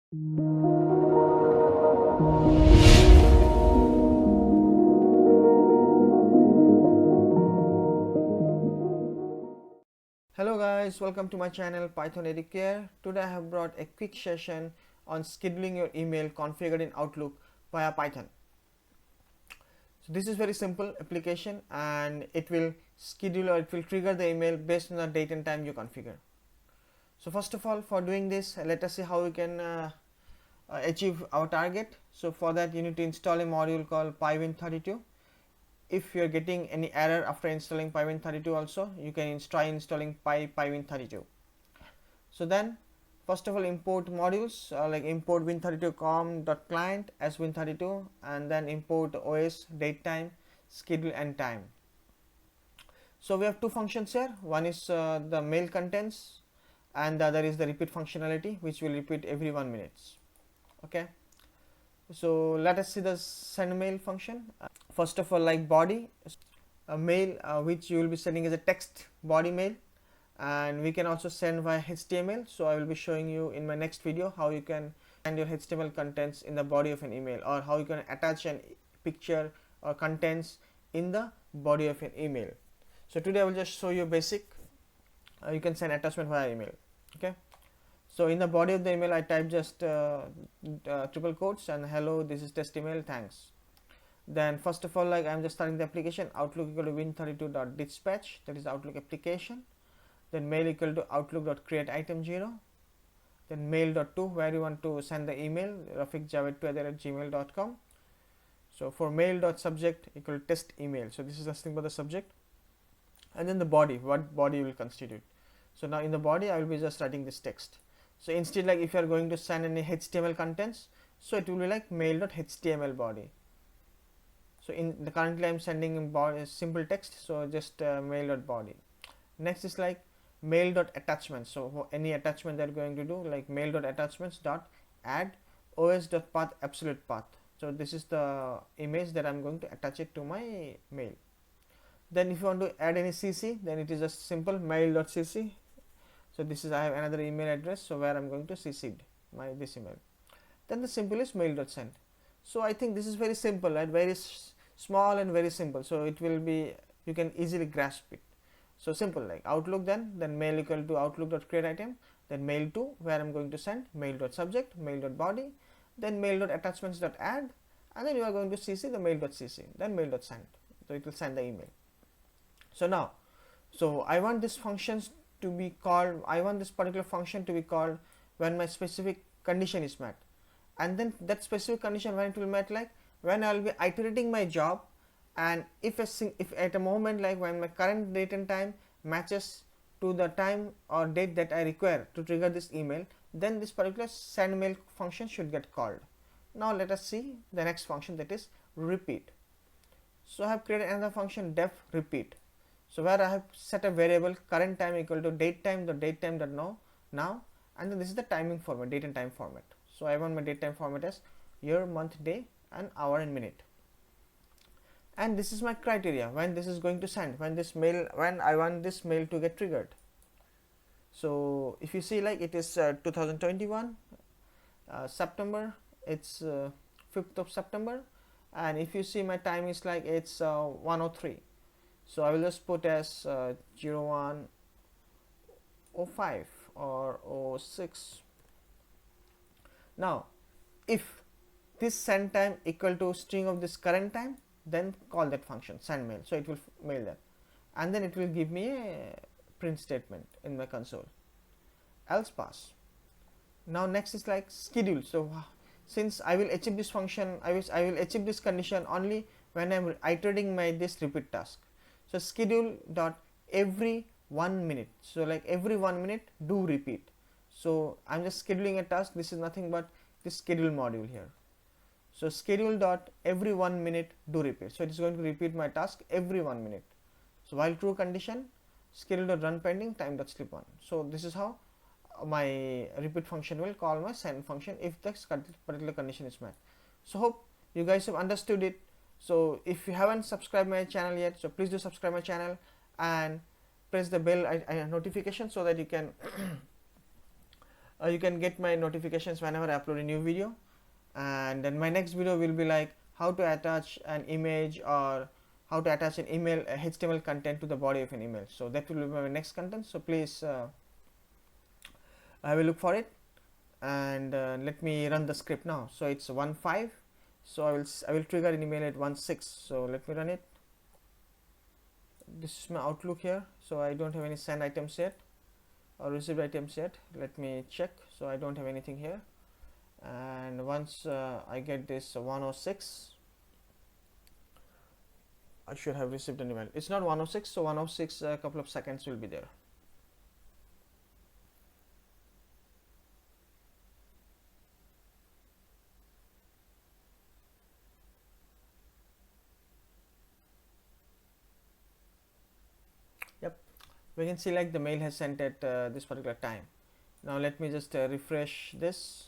Hello guys, welcome to my channel Python Educare. Today I have brought a quick session on scheduling your email configured in Outlook via Python. So this is very simple application and it will schedule or it will trigger the email based on the date and time you configure. So first of all, for doing this, let us see how we can achieve our target. So for that you need to install a module called PyWin32. If you are getting any error after installing PyWin32 also, you can try installing PyWin32. So then first of all import modules like import win32com.client as win32 and then import os, date time, schedule and time. So we have two functions here. One is the mail contents and the other is the repeat functionality, which will repeat every 1 minute. Okay, so let us see the send mail function. First of all, like body, a mail which you will be sending as a text body mail, and we can also send via HTML. So I will be showing you in my next video how you can send your HTML contents in the body of an email, or how you can attach a picture or contents in the body of an email. So today I will just show you basic. You can send attachment via email. Okay, so in the body of the email I type just triple quotes and hello, this is test email, thanks. Then first of all, like I'm just starting the application, outlook equal to win32.dispatch, that is Outlook application. Then mail equal to outlook.create item 0. Then mail.to, where you want to send the email, rafiqjaved2@gmail.com. So for mail.subject equal to test email, so this is nothing but the subject. And then the body, what body will constitute. So now in the body I will be just writing this text. So instead, like if you are going to send any HTML contents, so it will be like mail.html body. So in the currently I am sending in body simple text, so just mail.body. Next is like mail.attachment. So for any attachment that are going to do, like mail.attachments.add os.path absolute path. So this is the image that I'm going to attach it to my mail. Then if you want to add any CC, then it is just simple mail.cc. So this is, I have another email address, so where I'm going to CC my this email. Then the simple is mail.send. So I think this is very simple, right? Very small and very simple. So it will be, you can easily grasp it. So simple, like Outlook, then mail equal to outlook.create item, then mail to, where I'm going to send, mail.subject, mail.body, then mail.attachments.add, and then you are going to CC the mail.cc, then mail.send. So it will send the email. So now, so I want this functions to be called, I want this particular function to be called when my specific condition is met. And then that specific condition, when it will met, like when I will be iterating my job, and if at a moment, like when my current date and time matches to the time or date that I require to trigger this email, then this particular send mail function should get called. Now let us see the next function, that is repeat. So I have created another function def repeat. So where I have set a variable current time equal to date time, the date time that now, and then this is the timing format, date and time format. So I want my date time format as year, month, day, and hour and minute. And this is my criteria when this is going to send, when this mail, when I want this mail to get triggered. So if you see, like it is 2021 September, it's 5th of September, and if you see my time is like it's 103. So I will just put as 0105 or 06. Now if this send time equal to string of this current time, then call that function send mail, so it will mail that, and then it will give me a print statement in my console, else pass. Now next is like schedule. So since I will achieve this function, I will achieve this condition only when I'm iterating my this repeat task. So schedule dot every 1 minute, so like every 1 minute do repeat. So I'm just scheduling a task, this is nothing but this schedule module here. So schedule dot every 1 minute do repeat, so it is going to repeat my task every 1 minute. So while true condition, schedule dot run pending time dot sleep on. So this is how my repeat function will call my send function if the particular condition is met. So hope you guys have understood it. So if you haven't subscribed my channel yet, so please do subscribe my channel and press the bell notification so that you can you can get my notifications whenever I upload a new video. And then my next video will be like how to attach an image or how to attach an email HTML content to the body of an email. So that will be my next content, so please I will look for it. And let me run the script now. So it's 1.5, so I will trigger an email at 1.6. so let me run it. This is my Outlook here, so I don't have any send items yet or received items yet. Let me check. So I don't have anything here, and once I get this 106, I should have received an email. It's not 106, so 106 a couple of seconds will be there. Yep, we can see like the mail has sent at this particular time. Now let me just refresh this.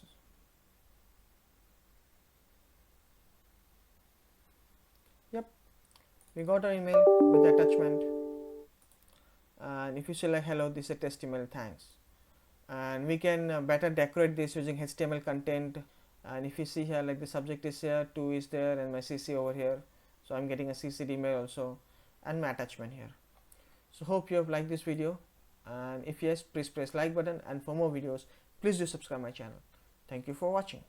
Yep, we got our email with the attachment, and if you say like hello, this is a test email, thanks. And we can better decorate this using HTML content. And if you see here, like the subject is here, 2 is there, and my CC over here, so I'm getting a CC'd email also, and my attachment here. So hope you have liked this video, and if yes, please press like button, and for more videos please do subscribe my channel. Thank you for watching.